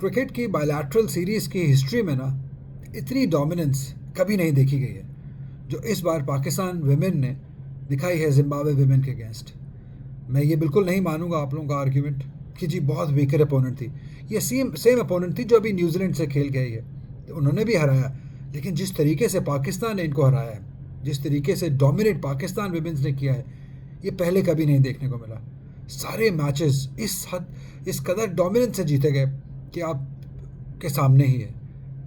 Cricket की bilateral series की history में ना इतनी डोमिनेंस कभी नहीं देखी गई है जो इस बार पाकिस्तान विमेन ने दिखाई है जिम्बाब्वे विमेन के अगेंस्ट। मैं ये बिल्कुल नहीं मानूंगा आप लोगों का आर्ग्यूमेंट कि जी बहुत वीकर अपोनेंट थी। ये सेम अपोनेंट थी जो अभी न्यूजीलैंड से खेल गई है, तो उन्होंने भी हराया। लेकिन जिस तरीके से पाकिस्तान ने इनको हराया है, जिस तरीके से डोमिनेट पाकिस्तान विमेंस ने किया है, ये पहले कभी नहीं देखने को मिला। सारे मैचेस इस कदर डोमिनेंस से जीते गए कि आप के सामने ही है,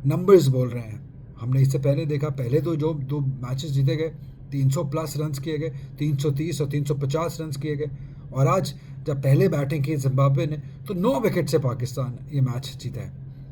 नंबर्स बोल रहे हैं। हमने इससे पहले देखा, पहले तो जो दो मैचेस जीते गए 300 प्लस रन्स किए गए, 330 और 350 रन्स किए गए। और आज जब पहले बैटिंग की जिम्बाब्वे ने तो 9 विकेट से पाकिस्तान ये मैच जीता है।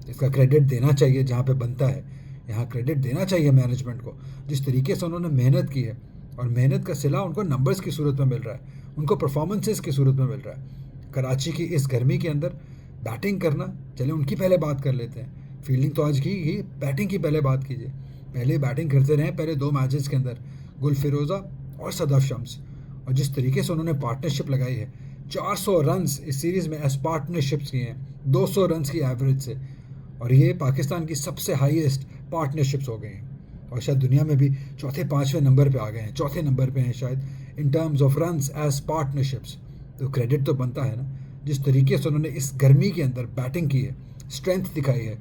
इसका क्रेडिट देना चाहिए जहाँ पे बनता है, यहाँ क्रेडिट देना चाहिए मैनेजमेंट को। जिस तरीके से उन्होंने मेहनत की है, और मेहनत का सिला उनको नंबर्स की सूरत में मिल रहा है, उनको परफॉर्मेंसेस की सूरत में मिल रहा है। कराची की इस गर्मी के अंदर बैटिंग करना, चले उनकी पहले बात कर लेते हैं। फील्डिंग तो आज की ही, बैटिंग की पहले बात कीजिए। पहले बैटिंग करते रहे पहले 2 मैचेस के अंदर गुल फिरोज़ा और सदफ शम्स, और जिस तरीके से उन्होंने पार्टनरशिप लगाई है, 400 रन्स इस सीरीज़ में एज पार्टनरशिप्स किए हैं, 200 रन्स की एवरेज से। और ये पाकिस्तान की सबसे हाईएस्ट पार्टनरशिप्स हो गई हैं, और शायद दुनिया में भी चौथे 5वें नंबर पे आ गए हैं, चौथे नंबर पे हैं शायद in terms of runs as partnerships. तो क्रेडिट तो बनता है ना, जिस तरीके से उन्होंने इस गर्मी के अंदर बैटिंग की है, स्ट्रेंथ दिखाई है,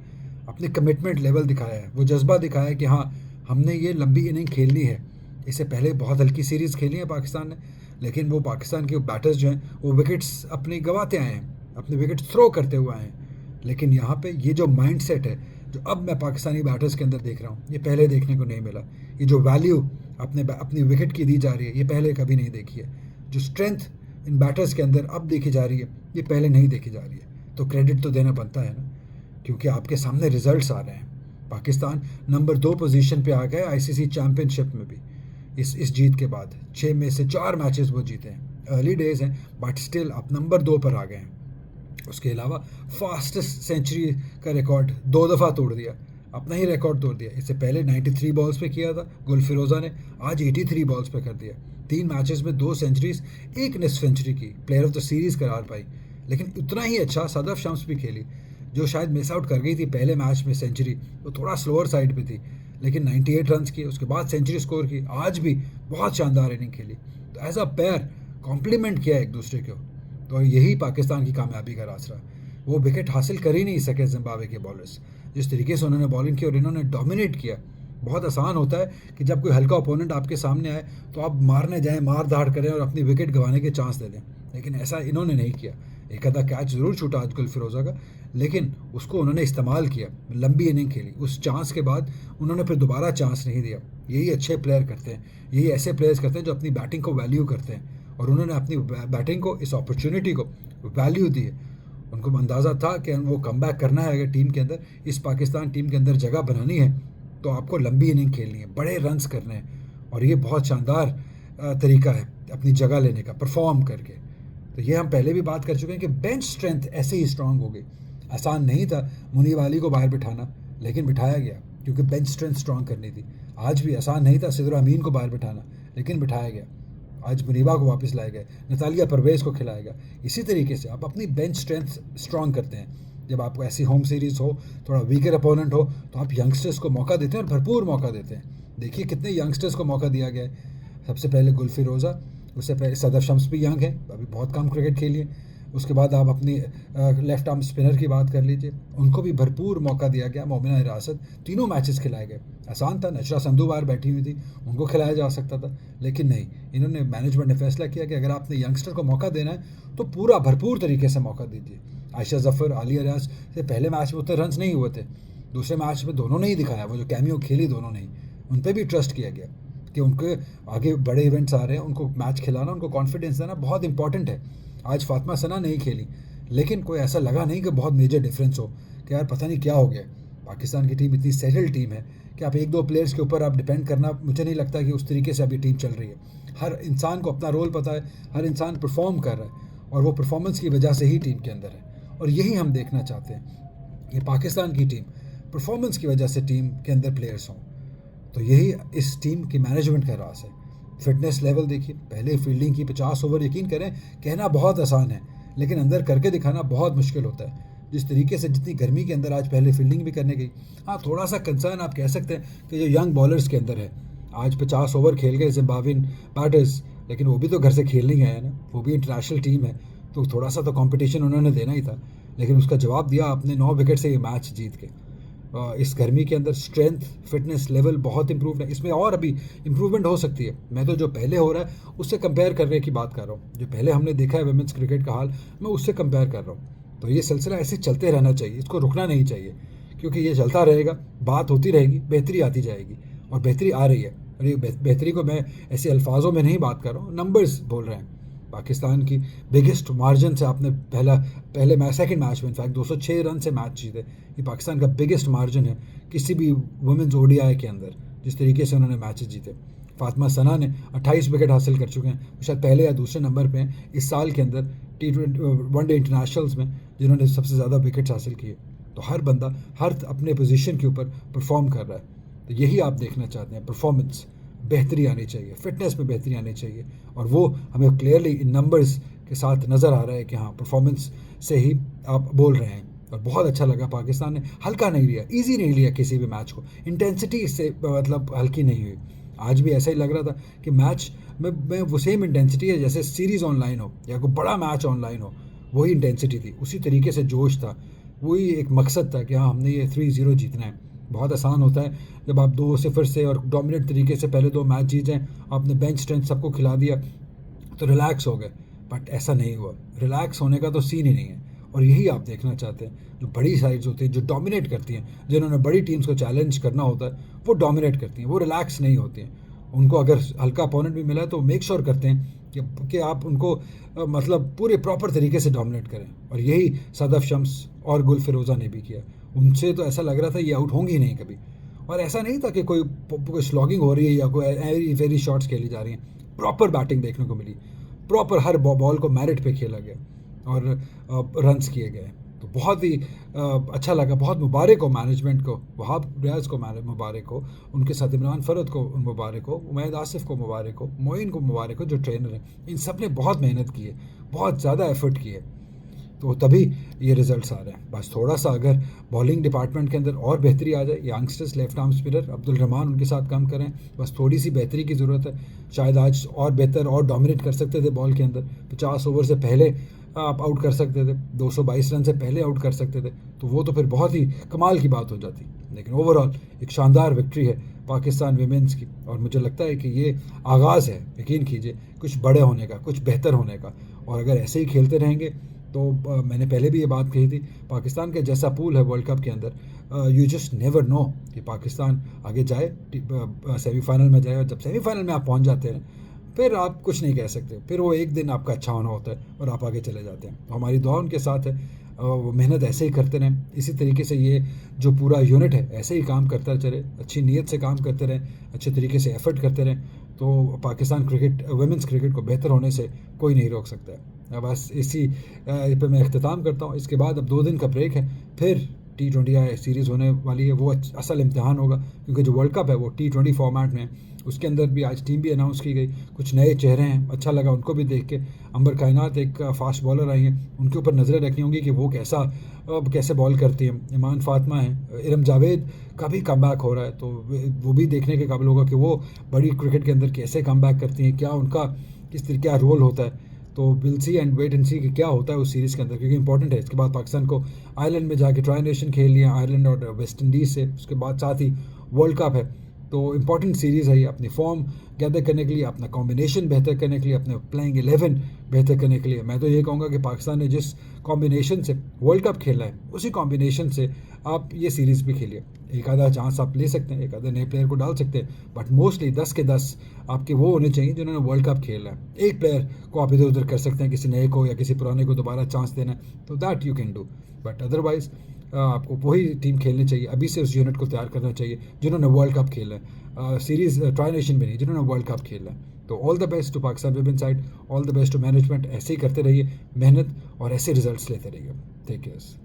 अपने कमिटमेंट लेवल दिखाया है, वो जज्बा दिखाया है कि हाँ हमने ये लंबी इनिंग खेलनी है। इससे पहले बहुत हल्की सीरीज़ खेली है पाकिस्तान ने, लेकिन वो पाकिस्तान के बैटर्स जो हैं वो विकेट्स अपनी गंवाते आए हैं, अपने विकेट्स थ्रो करते हुए आए हैं। लेकिन यहाँ पे ये जो माइंडसेट है जो अब मैं पाकिस्तानी बैटर्स के अंदर देख रहा हूँ, ये पहले देखने को नहीं मिला। ये जो वैल्यू अपनी विकेट की दी जा रही है, ये पहले कभी नहीं देखी है। जो स्ट्रेंथ इन बैटर्स के अंदर अब देखी जा रही है, ये पहले नहीं देखी जा रही है। तो क्रेडिट तो देना बनता है ना, क्योंकि आपके सामने रिजल्ट्स आ रहे हैं। पाकिस्तान नंबर 2 पोजीशन पे आ गया आईसीसी चैम्पियनशिप में भी इस जीत के बाद। 6 में से 4 मैचेस वो जीते हैं। अर्ली डेज हैं बट स्टिल आप नंबर 2 पर आ गए हैं। उसके अलावा फास्टेस्ट सेंचुरी का रिकॉर्ड 2 दफ़ा तोड़ दिया, अपना ही रिकॉर्ड तोड़ दिया। इससे पहले 93 बॉल्स पे किया था गुल फिरोज़ा ने, आज 83 बॉल्स पे कर दिया। 3 मैचेस में 2 सेंचुरीज, 1 निस्फ सेंचुरी की, प्लेयर ऑफ द सीरीज़ करार पाई। लेकिन उतना ही अच्छा सदफ शम्स भी खेली, जो शायद मिस आउट कर गई थी पहले मैच में सेंचुरी, वो थोड़ा स्लोअर साइड पे थी, लेकिन 98 रन्स किए, उसके बाद सेंचुरी स्कोर की। आज भी बहुत शानदार इनिंग खेली। तो एज अ पेयर कॉम्प्लीमेंट किया एक दूसरे को, तो यही पाकिस्तान की कामयाबी का रास्ता। वो विकेट हासिल कर ही नहीं सके जिम्बाब्वे के बॉलर्स, जिस तरीके से उन्होंने बॉलिंग की और इन्होंने डोमिनेट किया। बहुत आसान होता है कि जब कोई हल्का ओपोनेंट आपके सामने आए तो आप मारने जाएं, मार धाड़ करें और अपनी विकेट गंवाने के चांस दे दें, लेकिन ऐसा इन्होंने नहीं किया। एक आधा कैच ज़रूर छूटा आज गुल फिरोज़ा का, लेकिन उसको उन्होंने इस्तेमाल किया, लंबी इनिंग खेली। उस चांस के बाद उन्होंने फिर दोबारा चांस नहीं दिया। यही अच्छे प्लेयर करते हैं, यही ऐसे प्लेयर्स करते हैं जो अपनी बैटिंग को वैल्यू करते हैं, और उन्होंने अपनी बैटिंग को, इस अपॉर्चुनिटी को वैल्यू दी है। उनको अंदाज़ा था कि वो कमबैक करना है, अगर टीम के अंदर, इस पाकिस्तान टीम के अंदर जगह बनानी है तो आपको लंबी इनिंग खेलनी है, बड़े रन्स करने हैं। और ये बहुत शानदार तरीका है अपनी जगह लेने का, परफॉर्म करके। तो ये हम पहले भी बात कर चुके हैं कि बेंच स्ट्रेंथ ऐसे ही स्ट्रांग हो गई। आसान नहीं था मुनीब अली को बाहर बिठाना, लेकिन बिठाया गया क्योंकि बेंच स्ट्रेंथ स्ट्रांग करनी थी। आज भी आसान नहीं था सिद्दुर अमीन को बाहर बिठाना, लेकिन बिठाया गया। आज मुनीबा को वापस लाए गए, नतालिया परवेज़ को खिलाया गया। इसी तरीके से आप अपनी बेंच स्ट्रेंथ स्ट्रांग करते हैं। जब आपको ऐसी होम सीरीज़ हो, थोड़ा वीकर अपोनेंट हो, तो आप यंगस्टर्स को मौका देते हैं और भरपूर मौका देते हैं। देखिए कितने यंगस्टर्स को मौका दिया गया है। सबसे पहले गुल फिरोज़ा, उससे पहले सदफ शम्स भी यंग है, अभी बहुत कम क्रिकेट खेली है। उसके बाद आप अपनी लेफ्ट आर्म स्पिनर की बात कर लीजिए, उनको भी भरपूर मौका दिया गया। मोमिना हिरासत, तीनों मैचेस खिलाए गए। आसान था, नशरा संधू बाहर बैठी हुई थी, उनको खिलाया जा सकता था, लेकिन नहीं, इन्होंने मैनेजमेंट ने फैसला किया कि अगर आपने यंगस्टर को मौका देना है तो पूरा भरपूर तरीके से मौका दीजिए। आयशा जफ़र, आलिया रियाज से पहले मैच में उतने रन्स नहीं हुए थे, दूसरे मैच में दोनों ने ही दिखाया, वो जो कैमियो खेली दोनों ने ही, उन पर भी ट्रस्ट किया गया कि उनके आगे बड़े इवेंट्स आ रहे हैं, उनको मैच खिलाना, उनको कॉन्फिडेंस देना बहुत इंपॉर्टेंट है। आज फातिमा सना नहीं खेली, लेकिन कोई ऐसा लगा नहीं कि बहुत मेजर डिफरेंस हो कि यार पता नहीं क्या हो गया। पाकिस्तान की टीम इतनी सेटल टीम है कि आप 1-2 प्लेयर्स के ऊपर आप डिपेंड करना, मुझे नहीं लगता कि उस तरीके से अभी टीम चल रही है। हर इंसान को अपना रोल पता है, हर इंसान परफॉर्म कर रहा है, और वो परफॉर्मेंस की वजह से ही टीम के अंदर है। और यही हम देखना चाहते हैं कि पाकिस्तान की टीम परफॉर्मेंस की वजह से टीम के अंदर प्लेयर्स हों। तो यही इस टीम की मैनेजमेंट का राज है। फिटनेस लेवल देखिए, पहले फील्डिंग की 50 ओवर, यकीन करें कहना बहुत आसान है, लेकिन अंदर करके दिखाना बहुत मुश्किल होता है। जिस तरीके से जितनी गर्मी के अंदर आज पहले फील्डिंग भी करने गई। हाँ, थोड़ा सा कंसर्न आप कह सकते हैं कि जो यंग बॉलर्स के अंदर है, आज 50 ओवर खेल गए जिम्बाब्वेन बैटर्स, लेकिन वो भी तो घर से खेलने ही आया ना, वो भी इंटरनेशनल टीम है, तो थोड़ा सा तो कंपटीशन उन्होंने देना ही था, लेकिन उसका जवाब दिया अपने 9 विकेट से ये मैच जीत के। इस गर्मी के अंदर स्ट्रेंथ फिटनेस लेवल बहुत इंप्रूव है, इसमें और अभी इंप्रूवमेंट हो सकती है। मैं तो जो पहले हो रहा है उससे कंपेयर करने की बात कर रहा हूँ, जो पहले हमने देखा है वुमेंस क्रिकेट का हाल, मैं उससे कंपेयर कर रहा हूँ। तो ये सिलसिला ऐसे चलते रहना चाहिए, इसको रुकना नहीं चाहिए, क्योंकि ये चलता रहेगा, बात होती रहेगी, बेहतरी आती जाएगी, और बेहतरी आ रही है। और ये बेहतरी को मैं ऐसे अल्फाजों में नहीं बात कर रहा हूँ, नंबर्स बोल रहे हैं। पाकिस्तान की बिगेस्ट मार्जिन से आपने पहले मैच, सेकंड मैच में इनफैक्ट 206 रन से मैच जीते। ये पाकिस्तान का बिगेस्ट मार्जिन है किसी भी वुमेन्स ओडीआई के अंदर, जिस तरीके से उन्होंने मैचेस जीते। फातिमा सना ने 28 विकेट हासिल कर चुके हैं, वो शायद पहले या दूसरे नंबर पे हैं इस साल के अंदर T20 वनडे इंटरनेशनल्स में जिन्होंने सबसे ज़्यादा विकेट्स हासिल किए। तो हर बंदा हर अपने पोजीशन के ऊपर परफॉर्म कर रहा है, तो यही आप देखना चाहते हैं, परफॉर्मेंस बेहतरी आनी चाहिए, फिटनेस में बेहतरी आनी चाहिए, और वो हमें क्लियरली इन नंबर्स के साथ नज़र आ रहा है कि हाँ, परफॉर्मेंस से ही आप बोल रहे हैं। और बहुत अच्छा लगा, पाकिस्तान ने हल्का नहीं लिया, इजी नहीं लिया किसी भी मैच को, इंटेंसिटी इससे मतलब हल्की नहीं हुई। आज भी ऐसा ही लग रहा था कि मैच में वो सेम इंटेंसिटी है जैसे सीरीज़ ऑनलाइन हो या कोई बड़ा मैच ऑनलाइन हो, वही इंटेंसिटी थी, उसी तरीके से जोश था, वही एक मकसद था कि हाँ, हमने ये 3-0 जीतना है। बहुत आसान होता है जब आप 2-0 से और डोमिनेट तरीके से पहले 2 मैच जीत जाएँ, आपने बेंच स्ट्रेंथ सबको खिला दिया तो रिलैक्स हो गए, बट ऐसा नहीं हुआ। रिलैक्स होने का तो सीन ही नहीं है, और यही आप देखना चाहते हैं। जो बड़ी साइड्स होती हैं, जो डोमिनेट करती हैं, जिन्होंने बड़ी टीम्स को चैलेंज करना होता है, वो डोमिनेट करती हैं, वो रिलैक्स नहीं होती हैं। उनको अगर हल्का अपोनेंट भी मिला है तो मेक श्योर करते हैं कि आप उनको मतलब पूरे प्रॉपर तरीके से डोमिनेट करें, और यही सदफ शम्स और गुल फिरोज़ा ने भी किया। उनसे तो ऐसा लग रहा था ये आउट होंगी ही नहीं कभी, और ऐसा नहीं था कि कोई स्लॉगिंग हो रही है या कोई एरी फेरी शॉट्स खेली जा रही हैं, प्रॉपर बैटिंग देखने को मिली, प्रॉपर हर बॉल को मेरिट पे खेला गया और रन्स किए गए। तो बहुत ही अच्छा लगा, बहुत मुबारक हो मैनेजमेंट को, वहाब रियाज को मुबारक हो, उनके साथ इमरान फरद को मुबारक हो, उमैद आसिफ को मुबारक हो, मोइन को मुबारक हो जो ट्रेनर हैं। इन सब ने बहुत मेहनत की है, बहुत ज़्यादा एफर्ट की है, तो तभी ये रिजल्ट्स आ रहे हैं। बस थोड़ा सा अगर बॉलिंग डिपार्टमेंट के अंदर और बेहतरी आ जाए, youngsters left arm spinner Abdul Rahman उनके साथ काम करें, बस थोड़ी सी बेहतरी की ज़रूरत है। शायद आज और बेहतर और डोमिनेट कर सकते थे बॉल के अंदर, 50 ओवर से पहले आप आउट कर सकते थे, 222 रन से पहले आउट कर सकते थे, तो वो तो फिर बहुत ही कमाल की बात हो जाती। लेकिन ओवरऑल एक शानदार विक्ट्री है पाकिस्तान विमेंस की, और मुझे लगता है कि ये आगाज़ है, यकीन कीजिए, कुछ बड़े होने का, कुछ बेहतर होने का। और अगर ऐसे ही खेलते रहेंगे तो मैंने पहले भी ये बात कही थी, पाकिस्तान के जैसा पूल है वर्ल्ड कप के अंदर, यू जस्ट नेवर नो कि पाकिस्तान आगे जाए, सेमीफाइनल में जाए, और जब सेमीफाइनल में आप पहुंच जाते हैं फिर आप कुछ नहीं कह सकते, फिर वो एक दिन आपका अच्छा होना होता है और आप आगे चले जाते हैं। तो हमारी दुआ उनके साथ है, वो मेहनत ऐसे ही करते रहें, इसी तरीके से ये जो पूरा यूनिट है ऐसे ही काम करता चले, अच्छी नीयत से काम करते रहें, अच्छे तरीके से एफर्ट करते रहें, तो पाकिस्तान क्रिकेट, वुमेंस क्रिकेट को बेहतर होने से कोई नहीं रोक सकता है। बस इसी पे मैं अख्तिताम करता हूँ। इसके बाद अब 2 दिन का ब्रेक है, फिर T20 सीरीज़ होने वाली है, वो असल इम्तिहान होगा, क्योंकि जो वर्ल्ड कप है वो T20 फॉर्मेट में है। उसके अंदर भी आज टीम भी अनाउंस की गई, कुछ नए चेहरे हैं, अच्छा लगा उनको भी देख के। अंबर कायनात एक फास्ट बॉलर आई हैं, उनके ऊपर नज़रें रखनी होंगी कि वो कैसे बॉल करती हैं। इमान फातिमा हैं, इरम जावेद का भी कमबैक हो रहा है, तो वो भी देखने के काबिल होगा कि वो बड़ी क्रिकेट के अंदर कैसे कमबैक करती हैं, क्या उनका किस तरह क्या रोल होता है। तो will see and wait and see कि क्या होता है उस सीरीज़ के अंदर, क्योंकि इंपॉर्टेंट है। इसके बाद पाकिस्तान को आयरलैंड में जाके ट्राई नेशन खेल लिया, आयरलैंड और वेस्ट इंडीज़ से, उसके बाद साथ ही वर्ल्ड कप है। तो इम्पॉर्टेंट सीरीज़ है ये, अपनी फॉर्म गैदर करने के लिए, अपना कॉम्बिनेशन बेहतर करने के लिए, अपने प्लेइंग 11 बेहतर करने के लिए। मैं तो ये कहूँगा कि पाकिस्तान ने जिस कॉम्बिनेशन से वर्ल्ड कप खेला है, उसी कॉम्बिनेशन से आप ये सीरीज़ भी खेलिए। एक आधा चांस आप ले सकते हैं, एक आधे नए प्लेयर को डाल सकते हैं, बट मोस्टली 10 के 10 आपके वो होने चाहिए जिन्होंने वर्ल्ड कप खेला है। एक प्लेयर को आप इधर उधर कर सकते हैं, किसी नए को या किसी पुराने को दोबारा चांस देना है, तो that you can do, but otherwise आपको वही टीम खेलनी चाहिए, अभी से उस यूनिट को तैयार करना चाहिए जिन्होंने वर्ल्ड कप खेला है, सीरीज़ ट्राई नेशन भी नहीं, जिन्होंने वर्ल्ड कप खेला है। तो all the best to Pakistan women side, all the best to management. ऐसे ही करते रहिए मेहनत और ऐसे रिजल्ट्स लेते रहिए। Take care.